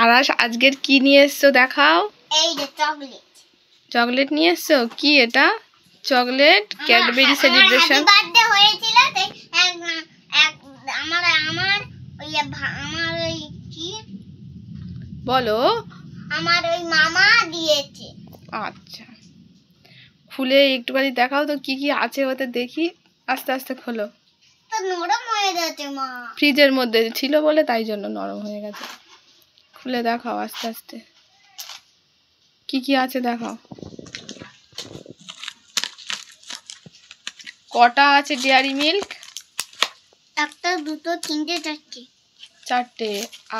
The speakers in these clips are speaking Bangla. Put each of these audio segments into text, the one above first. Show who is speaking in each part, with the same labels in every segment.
Speaker 1: আরাস আজকের কি নিয়ে এসছো দেখাও।
Speaker 2: এই যে চকলেট।
Speaker 1: চকলেট নিয়ে এসছো? কি এটা? Chocolate Cadbury celebration.
Speaker 2: Happy birthday হয়েছিল তাই আমার ওই কি
Speaker 1: বলো।
Speaker 2: আমার ওই মামা দিয়েছে।
Speaker 1: আচ্ছা, খুলে একটুখানি দেখাও তো কি কি আছে ওতে, দেখি। আস্তে আস্তে খোলো।
Speaker 2: তো নরম হয়ে যাচ্ছে মা।
Speaker 1: ফ্রিজের মধ্যে ছিল বলে তাই জন্য নরম হয়ে গেছে। খুলে দেখাও আস্তে আস্তে কি কি আছে দেখাও। কটা আছে ডেয়ারি মিল্ক?
Speaker 2: একটা, দুটো, তিনটে, চারটে।
Speaker 1: চারটে।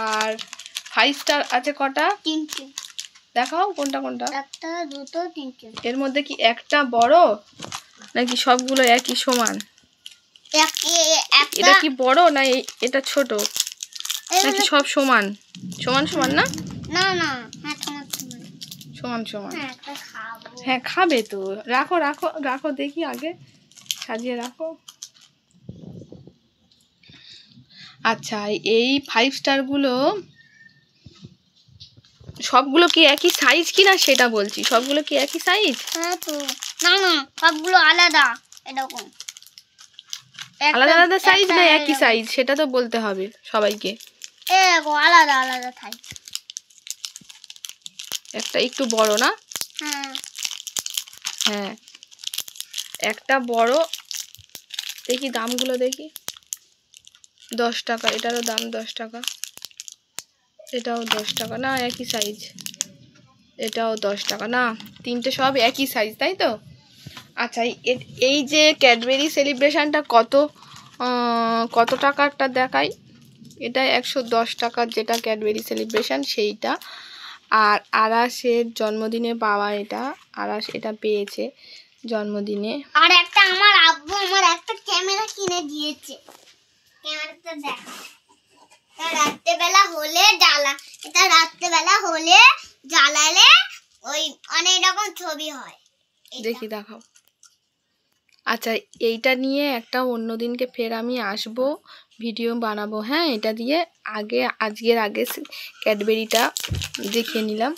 Speaker 1: আর 5 স্টার আছে কটা?
Speaker 2: তিনটে।
Speaker 1: দেখাও কোনটা কোনটা।
Speaker 2: একটা, দুটো, তিনটে।
Speaker 1: এর মধ্যে কি একটা বড় নাকি সবগুলো একই সমান? এটা কি বড় না এটা ছোট নাকি সব সমান? সমান সমান না?
Speaker 2: না না, হ্যাঁ সমান সমান।
Speaker 1: সমান সমান।
Speaker 2: হ্যাঁ একটা খাবো।
Speaker 1: হ্যাঁ খাবে তো। রাখো রাখো রাখো, দেখি আগে সাজিয়ে রাখো। আচ্ছা, এই 5 স্টার গুলো সবগুলো কি একই সাইজ কিনা সেটা বলছি। সবগুলো কি একই সাইজ?
Speaker 2: হ্যাঁ তো। না না, সবগুলো আলাদা। এরকম
Speaker 1: আলাদা আলাদা সাইজ না একই সাইজ সেটা তো বলতে হবে সবাইকে।
Speaker 2: এরকম আলাদা আলাদা সাইজ।
Speaker 1: একটা একটু বড় না?
Speaker 2: হ্যাঁ
Speaker 1: হ্যাঁ একটা বড়। দেখি দামগুলো দেখি। 10 টাকা, এটারও দাম 10 টাকা। এটাও 10 টাকা না, একই সাইজ। এটাও 10 টাকা না, তিনটে সব একই সাইজ, তাই তো? আচ্ছা, এই যে ক্যাডবেরি সেলিব্রেশনটা কত টাকারটা দেখাই। এটা 110 টাকার যেটা ক্যাডবেরি সেলিব্রেশন সেইটা। আর আরাসের জন্মদিনে পাওয়া এটা। আরাস এটা পেয়েছে জন্মদিনে।
Speaker 2: আর একটা আমার আব্বু আমার একটা ক্যামেরা কিনে দিয়েছে। ক্যামেরাটা দেখো। রাত্রেবেলা হলে রাত্রেবেলা হলে জ্বালালে ওই অনেক রকম ছবি হয়।
Speaker 1: দেখি দেখাও। আচ্ছা, এইটা নিয়ে একটা অন্য দিনকে ফের আমি আসবো, ভিডিও বানাবো। হ্যাঁ, এটা দিয়ে আজকের আগে ক্যাডবেরিটা দেখিয়ে নিলাম।